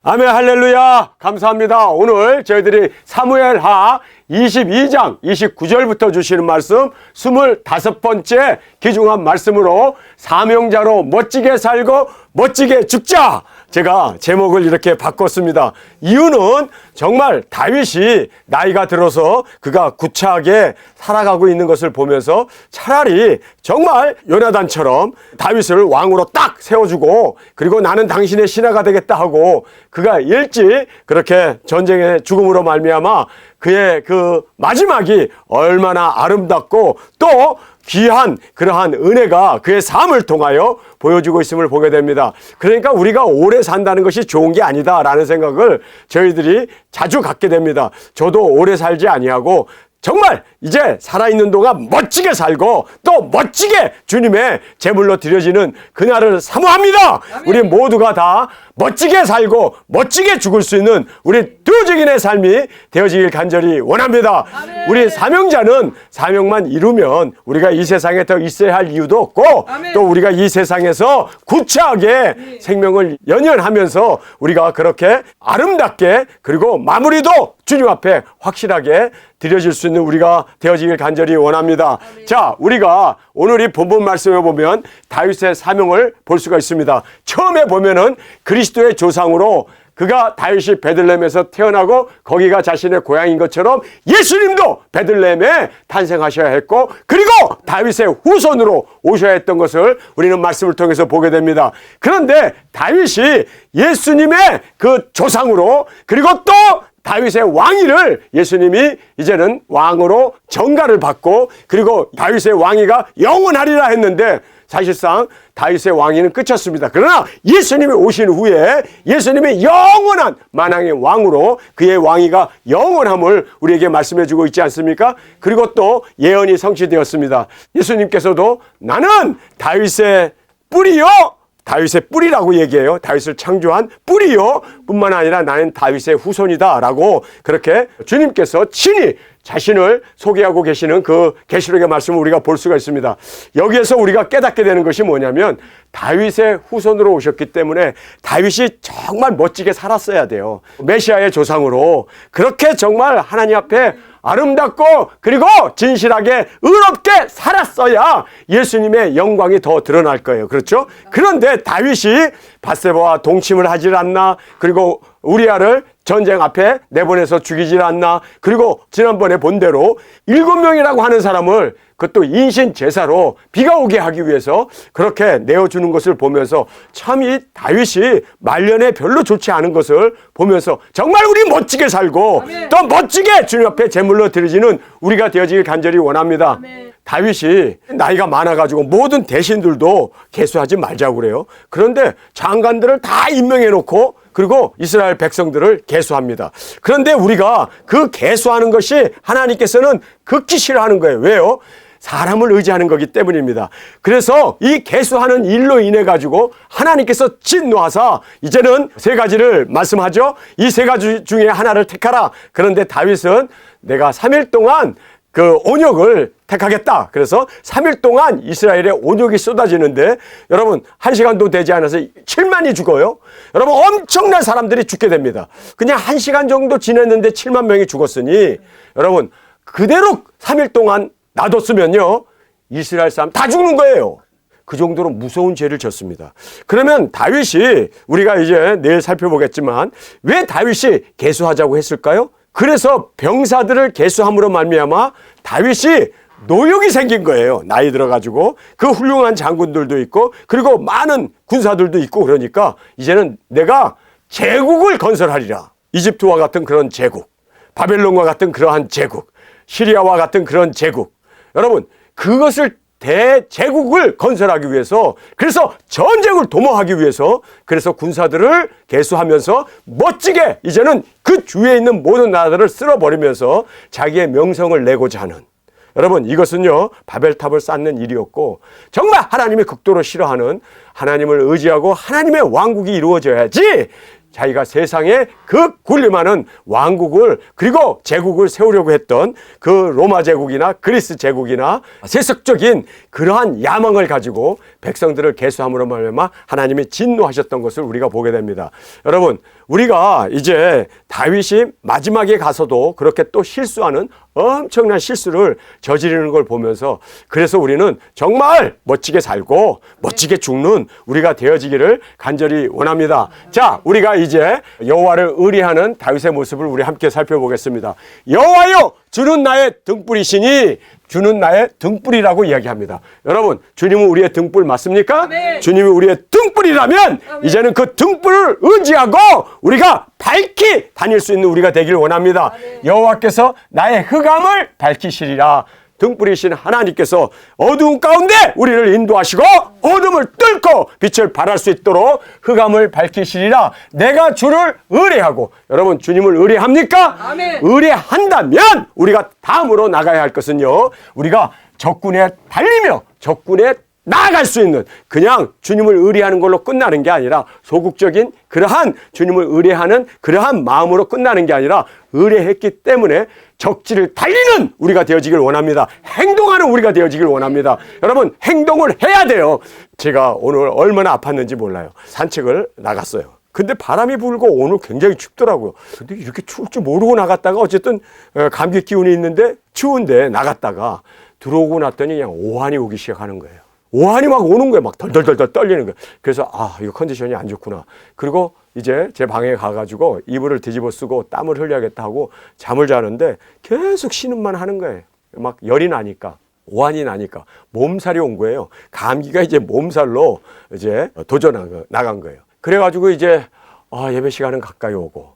아멘, 할렐루야. 감사합니다. 오늘 저희들이 사무엘하 22장 29절부터 주시는 말씀 25번째 귀중한 말씀으로 사명자로 멋지게 살고 멋지게 죽자, 제가 제목을 이렇게 바꿨습니다. 이유는 정말 다윗이 나이가 들어서 그가 구차하게 살아가고 있는 것을 보면서 차라리 정말 요나단처럼 다윗을 왕으로 딱 세워주고, 그리고 나는 당신의 신하가 되겠다 하고 그가 일찍 그렇게 전쟁의 죽음으로 말미암아 그의 그 마지막이 얼마나 아름답고 또 귀한 그러한 은혜가 그의 삶을 통하여 보여주고 있음을 보게 됩니다. 그러니까 우리가 오래 산다는 것이 좋은 게 아니다라는 생각을 저희들이 자주 갖게 됩니다. 저도 오래 살지 아니하고 정말 이제 살아있는 동안 멋지게 살고 또 멋지게 주님의 제물로 드려지는 그날을 사모합니다. 우리 모두가 다 멋지게 살고 멋지게 죽을 수 있는 우리 두증인의 삶이 되어지길 간절히 원합니다. 우리 사명자는 사명만 이루면 우리가 이 세상에 더 있어야 할 이유도 없고, 또 우리가 이 세상에서 구차하게 생명을 연연하면서 우리가 그렇게 아름답게 그리고 마무리도 주님 앞에 확실하게 드려질 수 있는 우리가 되어지길 간절히 원합니다. 자, 우리가 오늘 이 본문 말씀에 보면 다윗의 사명을 볼 수가 있습니다. 처음에 보면은 그리스도의 조상으로 그가 다윗이 베들레헴에서 태어나고 거기가 자신의 고향인 것처럼 예수님도 베들레헴에 탄생하셔야 했고, 그리고 다윗의 후손으로 오셔야 했던 것을 우리는 말씀을 통해서 보게 됩니다. 그런데 다윗이 예수님의 그 조상으로, 그리고 또 다윗의 왕위를 예수님이 이제는 왕으로 전가를 받고, 그리고 다윗의 왕위가 영원하리라 했는데 사실상 다윗의 왕위는 끝이었습니다. 그러나 예수님이 오신 후에 예수님이 영원한 만왕의 왕으로 그의 왕위가 영원함을 우리에게 말씀해 주고 있지 않습니까? 그리고 또 예언이 성취되었습니다. 예수님께서도 나는 다윗의 뿌리요, 다윗의 뿌리라고 얘기해요. 다윗을 창조한 뿌리요 뿐만 아니라 나는 다윗의 후손이다 라고 그렇게 주님께서 친히 자신을 소개하고 계시는 그 계시록의 말씀을 우리가 볼 수가 있습니다. 여기에서 우리가 깨닫게 되는 것이 뭐냐면 다윗의 후손으로 오셨기 때문에 다윗이 정말 멋지게 살았어야 돼요. 메시아의 조상으로 그렇게 정말 하나님 앞에 아름답고 그리고 진실하게 의롭게 살았어야 예수님의 영광이 더 드러날 거예요. 그렇죠? 그런데 다윗이 밧세바와 동침을 하질 않나, 그리고 우리아를 전쟁 앞에 내보내서 죽이질 않나, 그리고 지난번에 본 대로 7명이라고 하는 사람을 그것도 인신 제사로 비가 오게 하기 위해서 그렇게 내어주는 것을 보면서 참 이 다윗이 말년에 별로 좋지 않은 것을 보면서 정말 우리 멋지게 살고 또 멋지게 주님 앞에 제물로 드려지는 우리가 되어지길 간절히 원합니다. 다윗이 나이가 많아가지고 모든 대신들도 계수하지 말자고 그래요. 그런데 장관들을 다 임명해 놓고 그리고 이스라엘 백성들을 계수합니다. 그런데 우리가 그 계수하는 것이 하나님께서는 극히 싫어하는 거예요. 왜요? 사람을 의지하는 거기 때문입니다. 그래서 이 계수하는 일로 인해 가지고 하나님께서 진노하사 이제는 세 가지를 말씀하죠. 이 세 가지 중에 하나를 택하라. 그런데 다윗은 내가 3일 동안 그 온역을 택하겠다. 그래서 3일 동안 이스라엘에 온역이 쏟아지는데 여러분 1시간도 되지 않아서 7만이 죽어요. 여러분 엄청난 사람들이 죽게 됩니다. 그냥 1시간 정도 지냈는데 7만 명이 죽었으니 여러분 그대로 3일 동안 놔뒀으면요 이스라엘 사람 다 죽는 거예요. 그 정도로 무서운 죄를 졌습니다. 그러면 다윗이 우리가 이제 내일 살펴보겠지만 왜 다윗이 계수하자고 했을까요? 그래서 병사들을 계수함으로 말미암아 다윗이 노역이 생긴 거예요. 나이 들어가지고 그 훌륭한 장군들도 있고 그리고 많은 군사들도 있고, 그러니까 이제는 내가 제국을 건설하리라. 이집트와 같은 그런 제국, 바벨론과 같은 그러한 제국, 시리아와 같은 그런 제국, 여러분 그것을 대제국을 건설하기 위해서, 그래서 전쟁을 도모하기 위해서 그래서 군사들을 계수하면서 멋지게 이제는 그 주위에 있는 모든 나라들을 쓸어버리면서 자기의 명성을 내고자 하는, 여러분 이것은요 바벨탑을 쌓는 일이었고 정말 하나님이 극도로 싫어하는, 하나님을 의지하고 하나님의 왕국이 이루어져야지 자기가 세상에 그 군림하는 왕국을 그리고 제국을 세우려고 했던 그 로마 제국이나 그리스 제국이나 세속적인 그러한 야망을 가지고 백성들을 계수함으로 말미암아 하나님이 진노하셨던 것을 우리가 보게 됩니다. 여러분 우리가 이제 다윗이 마지막에 가서도 그렇게 또 실수하는 엄청난 실수를 저지르는 걸 보면서 그래서 우리는 정말 멋지게 살고 멋지게 죽는 우리가 되어지기를 간절히 원합니다. 자, 우리가 이제 여호와를 의뢰하는 다윗의 모습을 우리 함께 살펴보겠습니다. 여호와여, 주는 나의 등불이시니 주는 나의 등불이라고 이야기합니다. 여러분, 주님은 우리의 등불 맞습니까? 아멘. 주님이 우리의 등불이라면 이제는 그 등불을 의지하고 우리가 밝히 다닐 수 있는 우리가 되길 원합니다. 여호와께서 나의 흑암을 밝히시리라. 등불이신 하나님께서 어두운 가운데 우리를 인도하시고 어둠을 뚫고 빛을 발할 수 있도록 흑암을 밝히시리라. 내가 주를 의뢰하고, 여러분 주님을 의뢰합니까? 아멘. 의뢰한다면 우리가 다음으로 나가야 할 것은요, 우리가 적군에 달리며 적군에 나아갈 수 있는, 그냥 주님을 의뢰하는 걸로 끝나는 게 아니라 소극적인 그러한 주님을 의뢰하는 그러한 마음으로 끝나는 게 아니라 의뢰했기 때문에 적지를 달리는 우리가 되어지길 원합니다. 행동하는 우리가 되어지길 원합니다. 여러분, 행동을 해야 돼요. 제가 오늘 얼마나 아팠는지 몰라요. 산책을 나갔어요. 근데 바람이 불고 오늘 굉장히 춥더라고요. 근데 이렇게 추울 줄 모르고 나갔다가 어쨌든 감기 기운이 있는데 추운데 나갔다가 들어오고 났더니 그냥 오한이 오기 시작하는 거예요. 오한이 막 오는 거예요. 막 덜덜덜 떨리는 거예요. 그래서 이거 컨디션이 안 좋구나. 그리고 이제 제 방에 가가지고 이불을 뒤집어 쓰고 땀을 흘려야겠다 하고 잠을 자는데 계속 신음만 하는 거예요. 막 열이 나니까, 오한이 나니까 몸살이 온 거예요. 감기가 이제 몸살로 이제 도저 나간 거예요. 그래가지고 이제 예배 시간은 가까이 오고,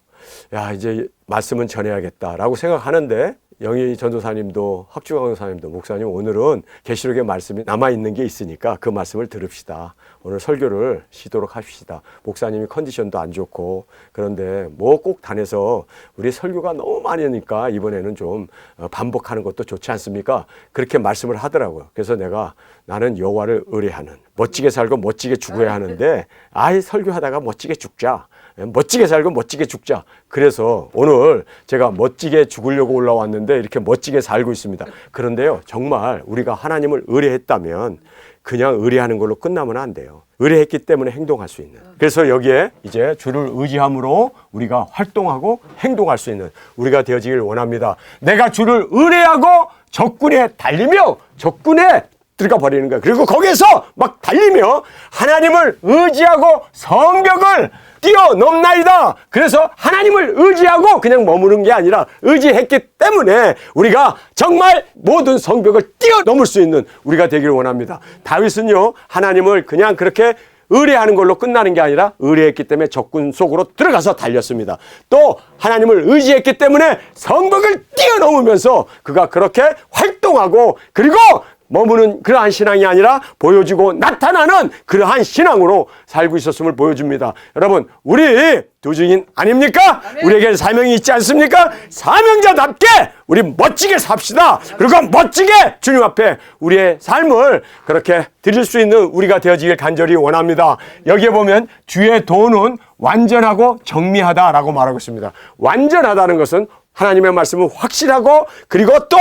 야, 이제 말씀은 전해야겠다라고 생각하는데, 영희 전도사님도 학주강 전도사님도 목사님, 오늘은 계시록의 말씀이 남아있는 게 있으니까 그 말씀을 들읍시다. 오늘 설교를 쉬도록 합시다. 목사님이 컨디션도 안 좋고 그런데 뭐 꼭 단해서 우리 설교가 너무 많이 하니까 이번에는 좀 반복하는 것도 좋지 않습니까? 그렇게 말씀을 하더라고요. 그래서 나는 여호와를 의뢰하는, 멋지게 살고 멋지게 죽어야 하는데 설교하다가 멋지게 죽자. 멋지게 살고 멋지게 죽자. 그래서 오늘 제가 멋지게 죽으려고 올라왔는데 이렇게 멋지게 살고 있습니다. 그런데요, 정말 우리가 하나님을 의뢰했다면 그냥 의뢰하는 걸로 끝나면 안 돼요. 의뢰했기 때문에 행동할 수 있는. 그래서 여기에 이제 주를 의지함으로 우리가 활동하고 행동할 수 있는 우리가 되어지길 원합니다. 내가 주를 의뢰하고 적군에 달리며 적군에 들어가 버리는 거예요. 그리고 거기에서 막 달리며 하나님을 의지하고 성벽을 뛰어넘나이다. 그래서 하나님을 의지하고 그냥 머무는 게 아니라 의지했기 때문에 우리가 정말 모든 성벽을 뛰어넘을 수 있는 우리가 되기를 원합니다. 다윗은요, 하나님을 그냥 그렇게 의뢰하는 걸로 끝나는 게 아니라 의뢰했기 때문에 적군 속으로 들어가서 달렸습니다. 또 하나님을 의지했기 때문에 성벽을 뛰어넘으면서 그가 그렇게 활동하고, 그리고 머무는 그러한 신앙이 아니라 보여지고 나타나는 그러한 신앙으로 살고 있었음을 보여줍니다. 여러분, 우리 두 증인 아닙니까? 아멘. 우리에게는 사명이 있지 않습니까? 사명자답게 우리 멋지게 삽시다. 그리고 멋지게 주님 앞에 우리의 삶을 그렇게 드릴 수 있는 우리가 되어지길 간절히 원합니다. 여기에 보면 주의 도는 완전하고 정미하다라고 말하고 있습니다. 완전하다는 것은 하나님의 말씀은 확실하고 그리고 또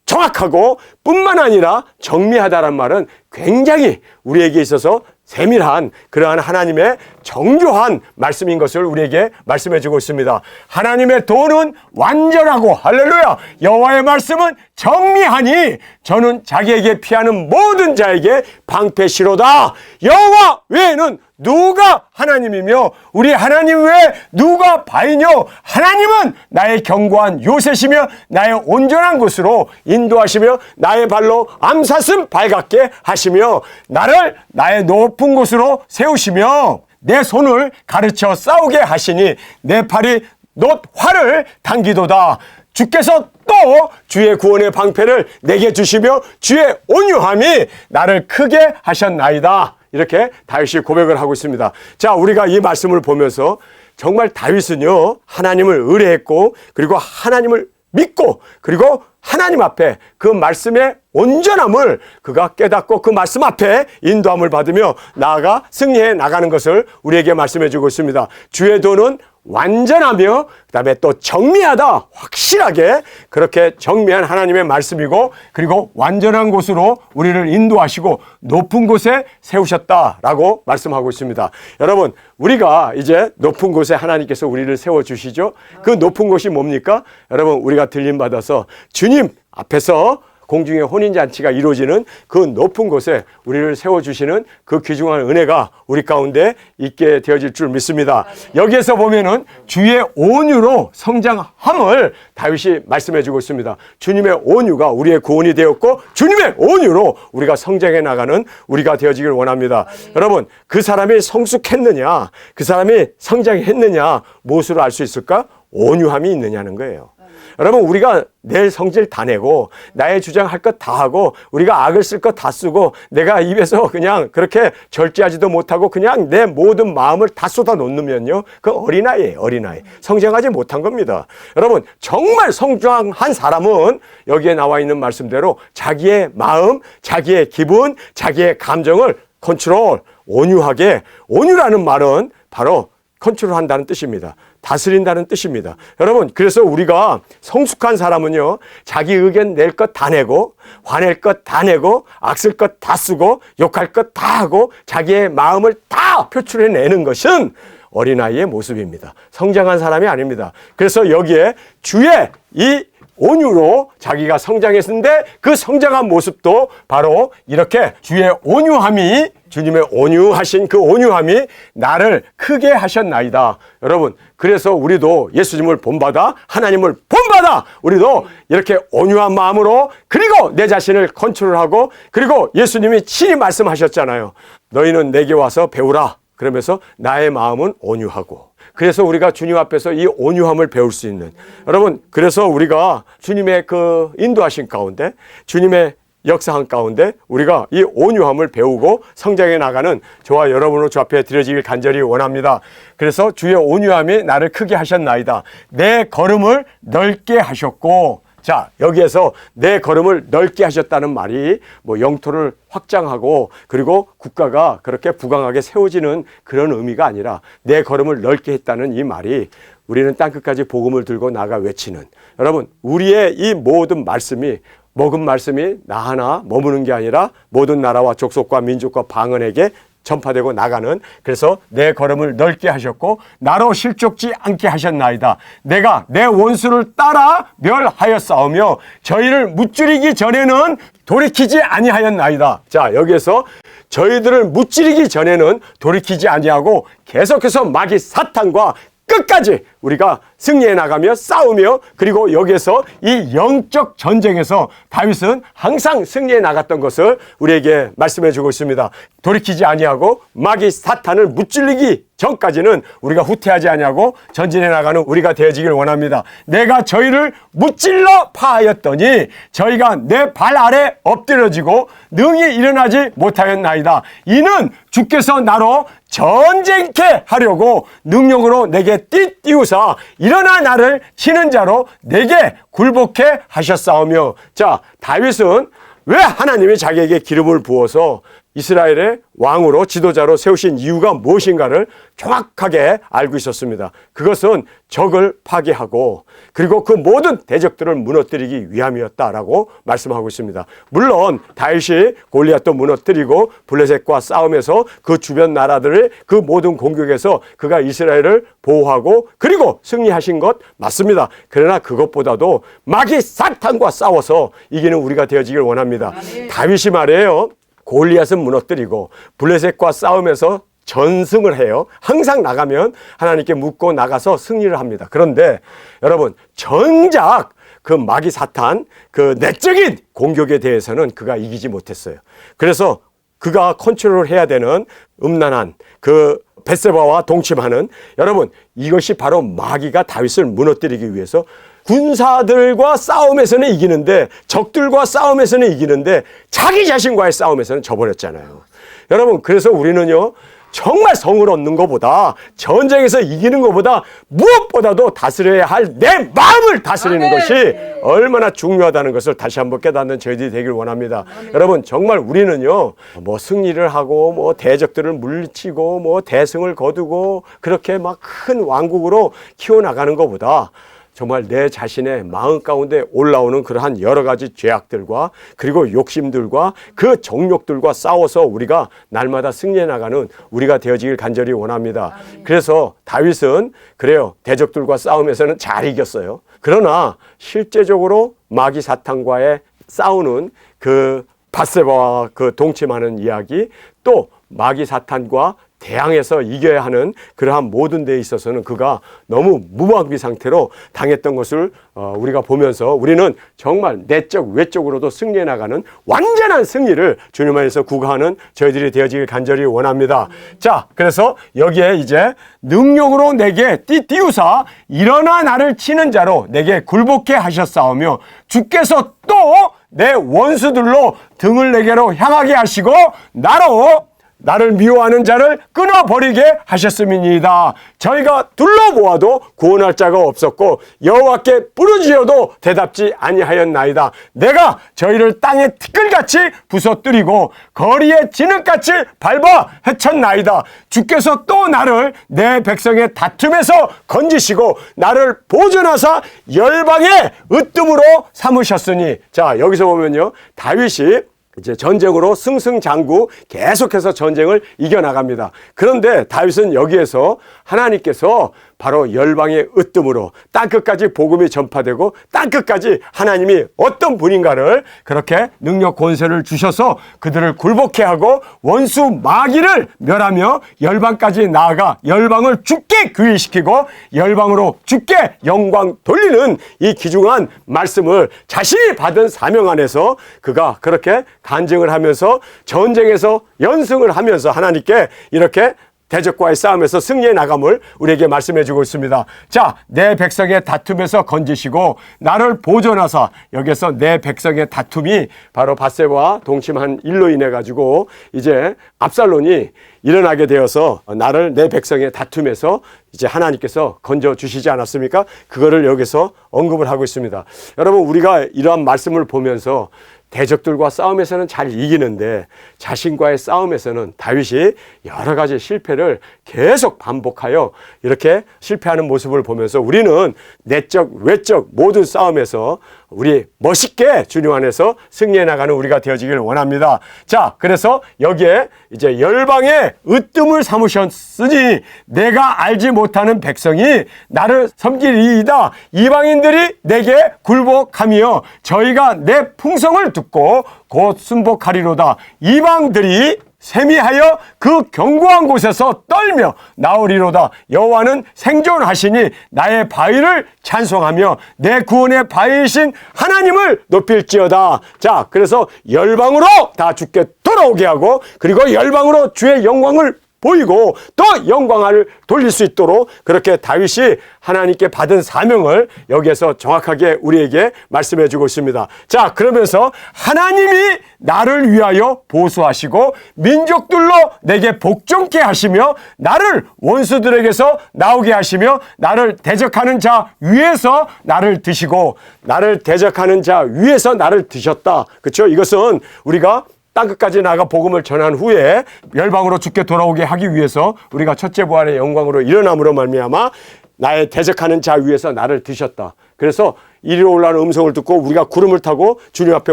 정확하고 뿐만 아니라 정밀하다는 말은 굉장히 우리에게 있어서 세밀한 그러한 하나님의 정교한 말씀인 것을 우리에게 말씀해 주고 있습니다. 하나님의 도는 완전하고, 할렐루야, 여호와의 말씀은 정밀하니 저는 자기에게 피하는 모든 자에게 방패시로다. 여호와 외에는 누가 하나님이며 우리 하나님 외에 누가 바이뇨. 하나님은 나의 견고한 요새시며 나의 온전한 곳으로 인도하시며 나의 발로 암사슴 발같게 하시며 나를 나의 높은 곳으로 세우시며 내 손을 가르쳐 싸우게 하시니 내 팔이 놋 활을 당기도다. 주께서 또 주의 구원의 방패를 내게 주시며 주의 온유함이 나를 크게 하셨나이다. 이렇게 다윗이 고백을 하고 있습니다. 자, 우리가 이 말씀을 보면서 정말 다윗은요, 하나님을 의뢰했고 그리고 하나님을 믿고 그리고 하나님 앞에 그 말씀의 온전함을 그가 깨닫고 그 말씀 앞에 인도함을 받으며 나아가 승리해 나가는 것을 우리에게 말씀해 주고 있습니다. 주의 도는 완전하며 그다음에 또 정미하다, 확실하게 그렇게 정미한 하나님의 말씀이고, 그리고 완전한 곳으로 우리를 인도하시고 높은 곳에 세우셨다라고 말씀하고 있습니다. 여러분, 우리가 이제 높은 곳에 하나님께서 우리를 세워주시죠. 그 높은 곳이 뭡니까? 여러분, 우리가 들림받아서 주님 앞에서 공중의 혼인잔치가 이루어지는 그 높은 곳에 우리를 세워주시는 그 귀중한 은혜가 우리 가운데 있게 되어질 줄 믿습니다. 여기에서 보면은 주의 온유로 성장함을 다윗이 말씀해 주고 있습니다. 주님의 온유가 우리의 구원이 되었고, 주님의 온유로 우리가 성장해 나가는 우리가 되어지길 원합니다. 여러분, 그 사람이 성숙했느냐, 그 사람이 성장했느냐, 무엇으로 알 수 있을까? 온유함이 있느냐는 거예요. 여러분, 우리가 내 성질 다 내고 나의 주장할 것 다 하고 우리가 악을 쓸 것 다 쓰고 내가 입에서 그냥 그렇게 절제하지도 못하고 그냥 내 모든 마음을 다 쏟아 놓으면요, 그 어린아이예요. 어린아이. 성장하지 못한 겁니다. 여러분, 정말 성장한 사람은 여기에 나와 있는 말씀대로 자기의 마음, 자기의 기분, 자기의 감정을 컨트롤, 온유하게, 온유라는 말은 바로 컨트롤한다는 뜻입니다. 다스린다는 뜻입니다. 여러분, 그래서 우리가 성숙한 사람은요, 자기 의견 낼 것 다 내고, 화낼 것 다 내고, 악쓸 것 다 쓰고, 욕할 것 다 하고, 자기의 마음을 다 표출해내는 것은 어린아이의 모습입니다. 성장한 사람이 아닙니다. 그래서 여기에 주의 이 온유로 자기가 성장했는데, 그 성장한 모습도 바로 이렇게 주의 온유함이, 주님의 온유하신 그 온유함이 나를 크게 하셨나이다. 여러분, 그래서 우리도 예수님을 본받아, 하나님을 본받아, 우리도 이렇게 온유한 마음으로, 그리고 내 자신을 컨트롤하고, 그리고 예수님이 친히 말씀하셨잖아요. 너희는 내게 와서 배우라. 그러면서 나의 마음은 온유하고. 그래서 우리가 주님 앞에서 이 온유함을 배울 수 있는, 여러분, 그래서 우리가 주님의 그 인도하신 가운데, 주님의 역사한 가운데 우리가 이 온유함을 배우고 성장해 나가는 저와 여러분을 주 앞에 드려지길 간절히 원합니다. 그래서 주의 온유함이 나를 크게 하셨나이다. 내 걸음을 넓게 하셨고, 자, 여기에서 내 걸음을 넓게 하셨다는 말이 뭐 영토를 확장하고 그리고 국가가 그렇게 부강하게 세워지는 그런 의미가 아니라, 내 걸음을 넓게 했다는 이 말이 우리는 땅끝까지 복음을 들고 나가 외치는, 여러분, 우리의 이 모든 말씀이, 먹은 말씀이 나 하나 머무는 게 아니라 모든 나라와 족속과 민족과 방언에게 전파되고 나가는, 그래서 내 걸음을 넓게 하셨고 나로 실족지 않게 하셨나이다. 내가 내 원수를 따라 멸하여 싸우며 저희를 무찌르기 전에는 돌이키지 아니하였나이다. 자, 여기에서 저희들을 무찌르기 전에는 돌이키지 아니하고 계속해서 마귀 사탄과 끝까지 우리가 승리해 나가며 싸우며, 그리고 여기에서 이 영적 전쟁에서 다윗은 항상 승리해 나갔던 것을 우리에게 말씀해 주고 있습니다. 돌이키지 아니하고 마귀 사탄을 무찔리기 전까지는 우리가 후퇴하지 아니하고 전진해 나가는 우리가 되어지길 원합니다. 내가 저희를 무찔러 파하였더니 저희가 내 발 아래 엎드려지고 능히 일어나지 못하였나이다. 이는 주께서 나로 전쟁케 하려고 능력으로 내게 띠띠우사 일어나 나를 치는 자로 내게 굴복해 하셨사오며. 자, 다윗은 왜 하나님이 자기에게 기름을 부어서 이스라엘의 왕으로 지도자로 세우신 이유가 무엇인가를 정확하게 알고 있었습니다. 그것은 적을 파괴하고 그리고 그 모든 대적들을 무너뜨리기 위함이었다라고 말씀하고 있습니다. 물론 다윗이 골리앗도 무너뜨리고 블레셋과 싸움에서 그 주변 나라들의 그 모든 공격에서 그가 이스라엘을 보호하고 그리고 승리하신 것 맞습니다. 그러나 그것보다도 마귀 사탄과 싸워서 이기는 우리가 되어지길 원합니다. 다윗이 말이에요, 골리앗은 무너뜨리고 블레셋과 싸움에서 전승을 해요. 항상 나가면 하나님께 묻고 나가서 승리를 합니다. 그런데 여러분, 정작 그 마귀 사탄, 그 내적인 공격에 대해서는 그가 이기지 못했어요. 그래서 그가 컨트롤 해야 되는 음란한 그 벳세바와 동침하는, 여러분, 이것이 바로 마귀가 다윗을 무너뜨리기 위해서 군사들과 싸움에서는 이기는데, 적들과 싸움에서는 이기는데 자기 자신과의 싸움에서는 져버렸잖아요. 여러분, 그래서 우리는요, 정말 성을 얻는 것보다, 전쟁에서 이기는 것보다 무엇보다도 다스려야 할 내 마음을 다스리는 것이 얼마나 중요하다는 것을 다시 한번 깨닫는 저희들이 되길 원합니다. 여러분, 정말 우리는요, 뭐 승리를 하고 뭐 대적들을 물리치고 뭐 대승을 거두고 그렇게 막 큰 왕국으로 키워나가는 것보다 정말 내 자신의 마음 가운데 올라오는 그러한 여러 가지 죄악들과 그리고 욕심들과 그 정욕들과 싸워서 우리가 날마다 승리해 나가는 우리가 되어지길 간절히 원합니다. 그래서 다윗은 그래요, 대적들과 싸움에서는 잘 이겼어요. 그러나 실제적으로 마귀 사탄과의 싸우는 그 밧세바와 그 동침하는 이야기, 또 마귀 사탄과 대항해서 이겨야 하는 그러한 모든 데에 있어서는 그가 너무 무방비 상태로 당했던 것을 우리가 보면서 우리는 정말 내적 외적으로도 승리해 나가는 완전한 승리를 주님 안에서 구가하는 저희들이 되어지길 간절히 원합니다. 자, 그래서 여기에 이제 능력으로 내게 띠띠우사 일어나 나를 치는 자로 내게 굴복해 하셨사오며 주께서 또 내 원수들로 등을 내게로 향하게 하시고 나를 미워하는 자를 끊어버리게 하셨음이니이다. 저희가 둘러보아도 구원할 자가 없었고 여호와께 부르짖어도 대답지 아니하였나이다. 내가 저희를 땅에 티끌같이 부서뜨리고 거리에 진흙같이 밟아 헤쳤나이다. 주께서 또 나를 내 백성의 다툼에서 건지시고 나를 보존하사 열방의 으뜸으로 삼으셨으니. 자, 여기서 보면요, 다윗이 이제 전쟁으로 승승장구 계속해서 전쟁을 이겨나갑니다. 그런데 다윗은 여기에서 하나님께서 바로 열방의 으뜸으로 땅끝까지 복음이 전파되고 땅끝까지 하나님이 어떤 분인가를 그렇게 능력 권세를 주셔서 그들을 굴복해 하고 원수 마귀를 멸하며 열방까지 나아가 열방을 주께 귀의시키고 열방으로 주께 영광 돌리는 이 귀중한 말씀을 자신이 받은 사명 안에서 그가 그렇게 간증을 하면서 전쟁에서 연승을 하면서 하나님께 이렇게 대적과의 싸움에서 승리해 나감을 우리에게 말씀해 주고 있습니다. 자, 내 백성의 다툼에서 건지시고 나를 보존하사, 여기서 내 백성의 다툼이 바로 밧세바와 동침한 일로 인해 가지고 이제 압살론이 일어나게 되어서 나를 내 백성의 다툼에서 이제 하나님께서 건져 주시지 않았습니까? 그거를 여기서 언급을 하고 있습니다. 여러분, 우리가 이러한 말씀을 보면서 대적들과 싸움에서는 잘 이기는데 자신과의 싸움에서는 다윗이 여러 가지 실패를 계속 반복하여 이렇게 실패하는 모습을 보면서 우리는 내적 외적 모든 싸움에서 우리 멋있게 주님 안에서 승리해 나가는 우리가 되어지길 원합니다. 자, 그래서 여기에 이제 열방의 으뜸을 삼으셨으니 내가 알지 못하는 백성이 나를 섬기리이다. 이방인들이 내게 굴복하며 저희가 내 풍성을 듣고 곧 순복하리로다. 이방들이 세미하여 그 견고한 곳에서 떨며 나오리로다. 여호와는 생존하시니 나의 바위를 찬송하며 내 구원의 바위이신 하나님을 높일지어다. 자, 그래서 열방으로 다 주께 돌아오게 하고 그리고 열방으로 주의 영광을 보이고 또 영광을 돌릴 수 있도록 그렇게 다윗이 하나님께 받은 사명을 여기에서 정확하게 우리에게 말씀해 주고 있습니다. 자, 그러면서 하나님이 나를 위하여 보수하시고 민족들로 내게 복종케 하시며 나를 원수들에게서 나오게 하시며 나를 대적하는 자 위에서 나를 드시고 나를 대적하는 자 위에서 나를 드셨다. 그렇죠? 이것은 우리가 땅끝까지 나가 복음을 전한 후에 열방으로 주께 돌아오게 하기 위해서 우리가 첫째 부활의 영광으로 일어남으로 말미암아 나의 대적하는 자 위에서 나를 드셨다. 그래서 이리로 올라오는 음성을 듣고 우리가 구름을 타고 주님 앞에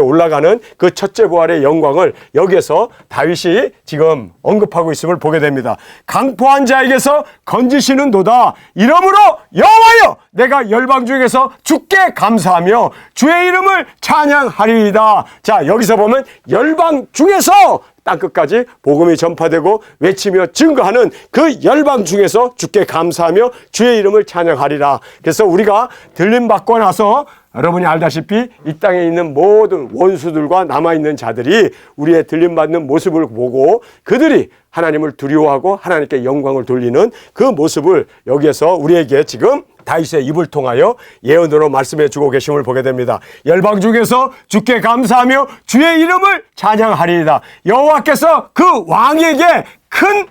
올라가는 그 첫째 부활의 영광을 여기에서 다윗이 지금 언급하고 있음을 보게 됩니다. 강포한 자에게서 건지시는도다. 이러므로 여호와여 내가 열방 중에서 주께 감사하며 주의 이름을 찬양하리이다. 자, 여기서 보면 열방 중에서 땅끝까지 복음이 전파되고 외치며 증거하는 그 열방 중에서 주께 감사하며 주의 이름을 찬양하리라. 그래서 우리가 들림 받고 나서 여러분이 알다시피 이 땅에 있는 모든 원수들과 남아있는 자들이 우리의 들림받는 모습을 보고 그들이 하나님을 두려워하고 하나님께 영광을 돌리는 그 모습을 여기에서 우리에게 지금 다윗의 입을 통하여 예언으로 말씀해 주고 계심을 보게 됩니다. 열방 중에서 주께 감사하며 주의 이름을 찬양하리이다. 여호와께서 그 왕에게 큰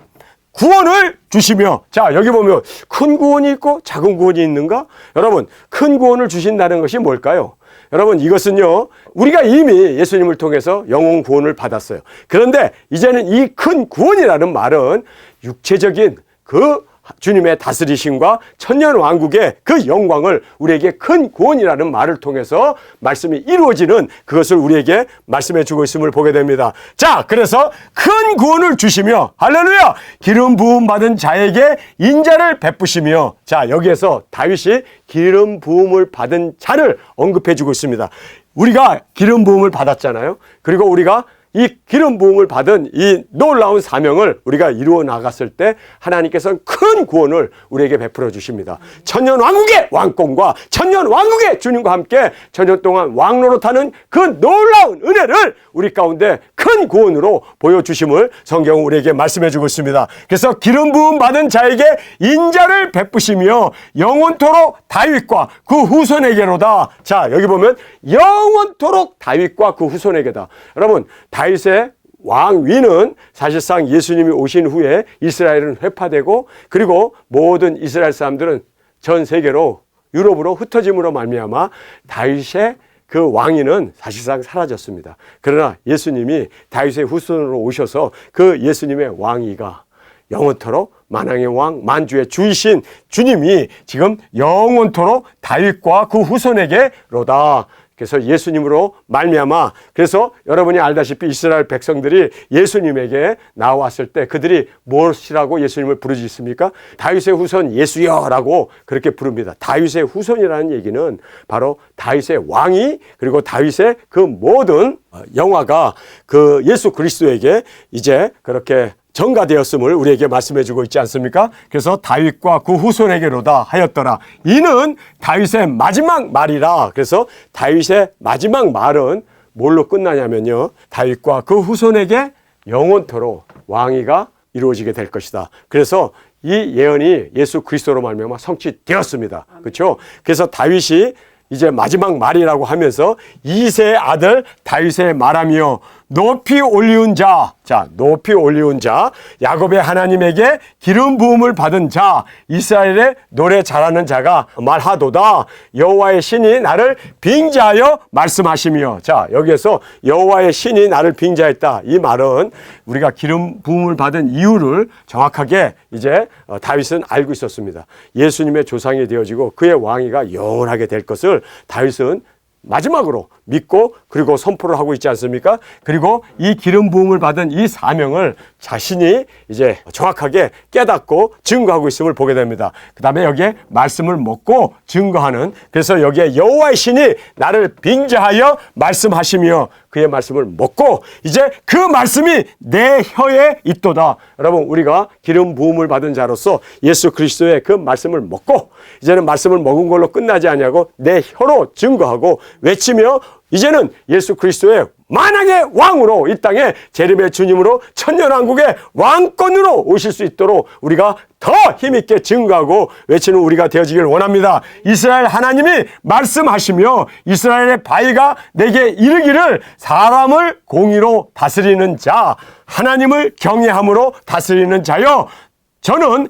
구원을 주시며, 자, 여기 보면 큰 구원이 있고 작은 구원이 있는가? 여러분, 큰 구원을 주신다는 것이 뭘까요? 여러분, 이것은요, 우리가 이미 예수님을 통해서 영혼 구원을 받았어요. 그런데 이제는 이 큰 구원이라는 말은 육체적인 그 주님의 다스리심과 천년왕국의 그 영광을 우리에게 큰 구원이라는 말을 통해서 말씀이 이루어지는 그것을 우리에게 말씀해 주고 있음을 보게 됩니다. 자, 그래서 큰 구원을 주시며, 할렐루야! 기름 부음 받은 자에게 인자를 베푸시며, 자, 여기에서 다윗이 기름 부음을 받은 자를 언급해 주고 있습니다. 우리가 기름 부음을 받았잖아요. 그리고 우리가 이 기름 부음을 받은 이 놀라운 사명을 우리가 이루어 나갔을 때 하나님께서는 큰 구원을 우리에게 베풀어 주십니다. 천년 왕국의 왕권과 천년 왕국의 주님과 함께 천년 동안 왕노릇하는 그 놀라운 은혜를 우리 가운데 큰 구원으로 보여주심을 성경은 우리에게 말씀해 주고 있습니다. 그래서 기름 부음 받은 자에게 인자를 베푸시며 영원토록 다윗과 그 후손에게로다. 자, 여기 보면 영원토록 다윗과 그 후손에게다. 여러분, 다윗의 왕위는 사실상 예수님이 오신 후에 이스라엘은 회파되고, 그리고 모든 이스라엘 사람들은 전 세계로 유럽으로 흩어짐으로 말미암아 다윗의 그 왕위는 사실상 사라졌습니다. 그러나 예수님이 다윗의 후손으로 오셔서 그 예수님의 왕위가 영원토록 만왕의 왕 만주의 주이신 주님이 지금 영원토록 다윗과 그 후손에게로다. 그래서 예수님으로 말미암아, 그래서 여러분이 알다시피 이스라엘 백성들이 예수님에게 나왔을 때 그들이 무엇이라고 예수님을 부르지 있습니까? 다윗의 후손 예수여라고 그렇게 부릅니다. 다윗의 후손이라는 얘기는 바로 다윗의 왕이, 그리고 다윗의 그 모든 영화가 그 예수 그리스도에게 이제 그렇게 전가되었음을 우리에게 말씀해 주고 있지 않습니까? 그래서 다윗과 그 후손에게로다 하였더라. 이는 다윗의 마지막 말이라. 그래서 다윗의 마지막 말은 뭘로 끝나냐면요, 다윗과 그 후손에게 영원토록 왕위가 이루어지게 될 것이다. 그래서 이 예언이 예수 그리스도로 말미암아 성취되었습니다. 그렇죠? 그래서 다윗이 이제 마지막 말이라고 하면서 이새의 아들 다윗의 말하며 높이 올리운 자, 자, 높이 올리운 자, 야곱의 하나님에게 기름 부음을 받은 자, 이스라엘의 노래 잘하는 자가 말하도다. 여호와의 신이 나를 빙자하여 말씀하시며, 자, 여기에서 여호와의 신이 나를 빙자했다. 이 말은 우리가 기름 부음을 받은 이유를 정확하게 이제 다윗은 알고 있었습니다. 예수님의 조상이 되어지고 그의 왕위가 영원하게 될 것을 다윗은 마지막으로 믿고 그리고 선포를 하고 있지 않습니까? 그리고 이 기름 부음을 받은 이 사명을 자신이 이제 정확하게 깨닫고 증거하고 있음을 보게 됩니다. 그 다음에 여기에 말씀을 먹고 증거하는, 그래서 여기에 여호와의 신이 나를 빙자하여 말씀하시며 그의 말씀을 먹고 이제 그 말씀이 내 혀에 있도다. 여러분, 우리가 기름 부음을 받은 자로서 예수 그리스도의 그 말씀을 먹고 이제는 말씀을 먹은 걸로 끝나지 아니하고 내 혀로 증거하고 외치며 이제는 예수 그리스도의 만왕의 왕으로 이 땅에 재림의 주님으로 천년왕국의 왕권으로 오실 수 있도록 우리가 더 힘있게 증거하고 외치는 우리가 되어지길 원합니다. 이스라엘 하나님이 말씀하시며 이스라엘의 바위가 내게 이르기를 사람을 공의로 다스리는 자, 하나님을 경외함으로 다스리는 자여, 저는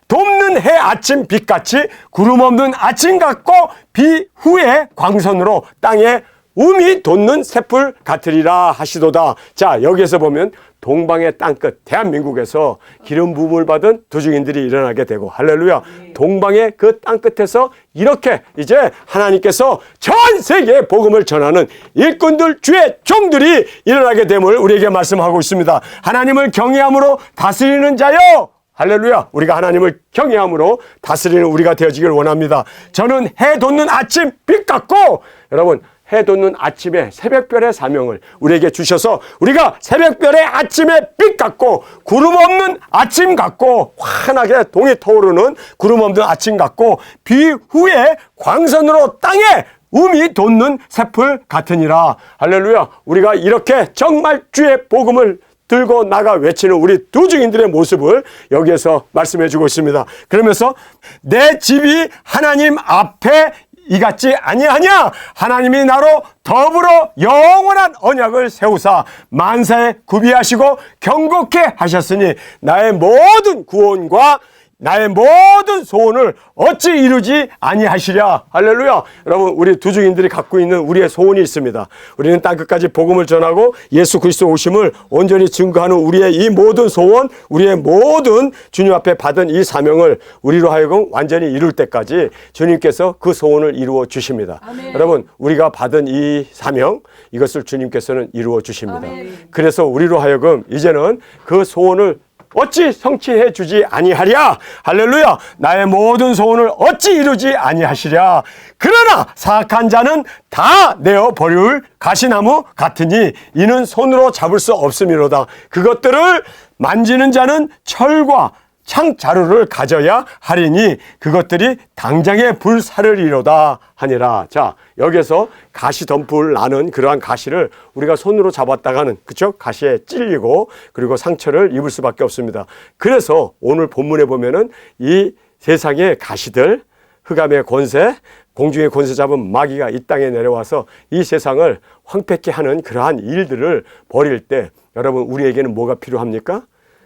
돕는 해 아침 빛같이 구름 없는 아침 같고 비 후에 광선으로 땅에 음이 돋는 새풀 같으리라 하시도다. 자, 여기에서 보면 동방의 땅끝 대한민국에서 기름 부음을 받은 두 증인들이 일어나게 되고, 할렐루야, 동방의 그 땅끝에서 이렇게 이제 하나님께서 전 세계에 복음을 전하는 일꾼들, 주의 종들이 일어나게 됨을 우리에게 말씀하고 있습니다. 하나님을 경외함으로 다스리는 자여, 할렐루야, 우리가 하나님을 경외함으로 다스리는 우리가 되어지길 원합니다. 저는 해 돋는 아침 빛 같고, 여러분, 해 돋는 아침에 새벽별의 사명을 우리에게 주셔서 우리가 새벽별의 아침에 빛 같고 구름 없는 아침 같고 환하게 동이 터오르는 구름 없는 아침 같고 비 후에 광선으로 땅에 음이 돋는 새풀 같으니라. 할렐루야, 우리가 이렇게 정말 주의 복음을 들고 나가 외치는 우리 두 증인들의 모습을 여기에서 말씀해 주고 있습니다. 그러면서 내 집이 하나님 앞에 이 같지 아니하냐? 하나님이 나로 더불어 영원한 언약을 세우사 만사에 구비하시고 경고케 하셨으니 나의 모든 구원과 나의 모든 소원을 어찌 이루지 아니하시랴. 할렐루야. 여러분, 우리 두중인들이 갖고 있는 우리의 소원이 있습니다. 우리는 땅끝까지 복음을 전하고 예수 그리스도 오심을 온전히 증거하는 우리의 이 모든 소원, 우리의 모든 주님 앞에 받은 이 사명을 우리로 하여금 완전히 이룰 때까지 주님께서 그 소원을 이루어 주십니다. 아멘. 여러분, 우리가 받은 이 사명, 이것을 주님께서는 이루어 주십니다. 아멘. 그래서 우리로 하여금 이제는 그 소원을 어찌 성취해 주지 아니하랴. 할렐루야. 나의 모든 소원을 어찌 이루지 아니하시랴. 그러나 사악한 자는 다 내어 버릴 가시나무 같으니 이는 손으로 잡을 수 없음이로다. 그것들을 만지는 자는 철과 창자루를 가져야 하리니 그것들이 당장에 불사르리로다 하니라. 자, 여기서 가시 덤불 나는 그러한 가시를 우리가 손으로 잡았다가는, 그쵸? 가시에 찔리고 그리고 상처를 입을 수밖에 없습니다. 그래서 오늘 본문에 보면은 이 세상의 가시들, 흑암의 권세, 공중의 권세 잡은 마귀가 이 땅에 내려와서 이 세상을 황폐케 하는 그러한 일들을 벌일 때 여러분, 우리에게는 뭐가 필요합니까?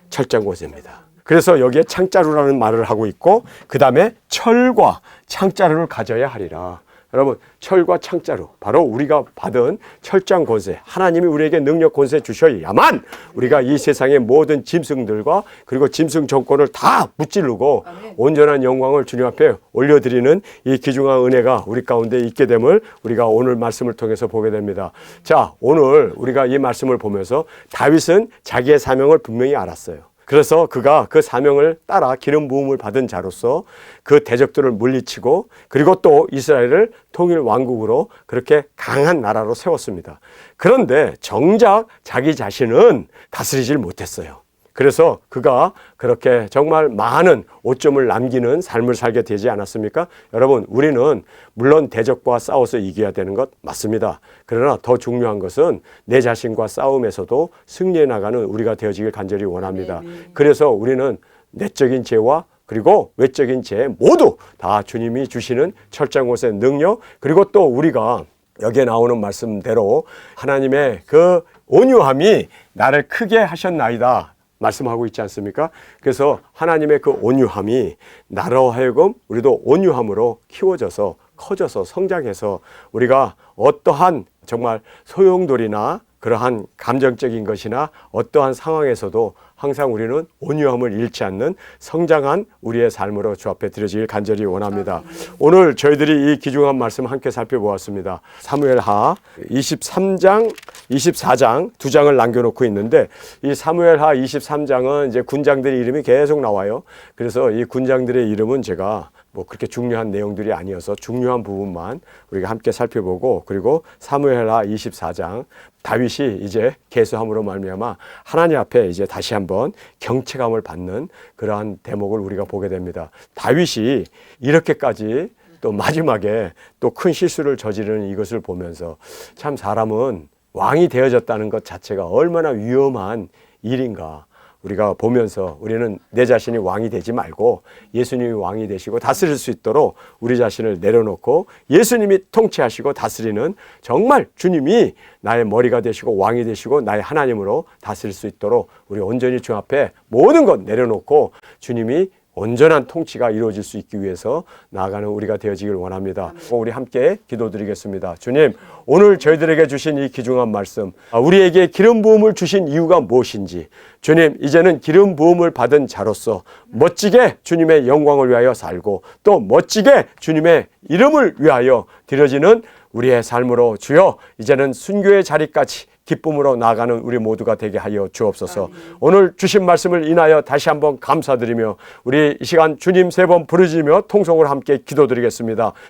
철장고세입니다. 그래서 여기에 창자루라는 말을 하고 있고 그 다음에 철과 창자루를 가져야 하리라. 여러분, 철과 창자루, 바로 우리가 받은 철장 권세, 하나님이 우리에게 능력 권세 주셔야만 우리가 이 세상의 모든 짐승들과 그리고 짐승 정권을 다 무찌르고 온전한 영광을 주님 앞에 올려드리는 이 귀중한 은혜가 우리 가운데 있게 됨을 우리가 오늘 말씀을 통해서 보게 됩니다. 자, 오늘 우리가 이 말씀을 보면서 다윗은 자기의 사명을 분명히 알았어요. 그래서 그가 그 사명을 따라 기름 부음을 받은 자로서 그 대적들을 물리치고 그리고 또 이스라엘을 통일 왕국으로 그렇게 강한 나라로 세웠습니다. 그런데 정작 자기 자신은 다스리질 못했어요. 그래서 그가 그렇게 정말 많은 오점을 남기는 삶을 살게 되지 않았습니까? 여러분, 우리는 물론 대적과 싸워서 이겨야 되는 것 맞습니다. 그러나 더 중요한 것은 내 자신과 싸움에서도 승리해 나가는 우리가 되어지길 간절히 원합니다. 그래서 우리는 내적인 죄와 그리고 외적인 죄 모두 다 주님이 주시는 철장곳의 능력, 그리고 또 우리가 여기에 나오는 말씀대로 하나님의 그 온유함이 나를 크게 하셨나이다 말씀하고 있지 않습니까? 그래서 하나님의 그 온유함이 나로 하여금 우리도 온유함으로 키워져서 커져서 성장해서 우리가 어떠한 정말 소용돌이나 그러한 감정적인 것이나 어떠한 상황에서도 항상 우리는 온유함을 잃지 않는 성장한 우리의 삶으로 주 앞에 드려지길 간절히 원합니다. 오늘 저희들이 이 귀중한 말씀 함께 살펴보았습니다. 사무엘하 23장, 24장 두 장을 남겨놓고 있는데 이 사무엘하 23장은 이제 군장들의 이름이 계속 나와요. 그래서 이 군장들의 이름은 제가 뭐 그렇게 중요한 내용들이 아니어서 중요한 부분만 우리가 함께 살펴보고, 그리고 사무엘하 24장 다윗이 이제 계수함으로 말미암아 하나님 앞에 이제 다시 한번 경체감을 받는 그러한 대목을 우리가 보게 됩니다. 다윗이 이렇게까지 또 마지막에 또 큰 실수를 저지르는 이것을 보면서 참 사람은 왕이 되어졌다는 것 자체가 얼마나 위험한 일인가 우리가 보면서 우리는 내 자신이 왕이 되지 말고 예수님이 왕이 되시고 다스릴 수 있도록 우리 자신을 내려놓고 예수님이 통치하시고 다스리는 정말 주님이 나의 머리가 되시고 왕이 되시고 나의 하나님으로 다스릴 수 있도록 우리 온전히 주 앞에 모든 것 내려놓고 주님이 온전한 통치가 이루어질 수 있기 위해서 나아가는 우리가 되어지길 원합니다. 우리 함께 기도드리겠습니다. 주님, 오늘 저희들에게 주신 이 귀중한 말씀, 우리에게 기름 부음을 주신 이유가 무엇인지, 주님, 이제는 기름 부음을 받은 자로서 멋지게 주님의 영광을 위하여 살고 또 멋지게 주님의 이름을 위하여 드려지는 우리의 삶으로 주여 이제는 순교의 자리까지 기쁨으로 나아가는 우리 모두가 되게 하여 주옵소서. 오늘 주신 말씀을 인하여 다시 한번 감사드리며 우리 이 시간 주님 세 번 부르짖으며 통성으로 함께 기도드리겠습니다.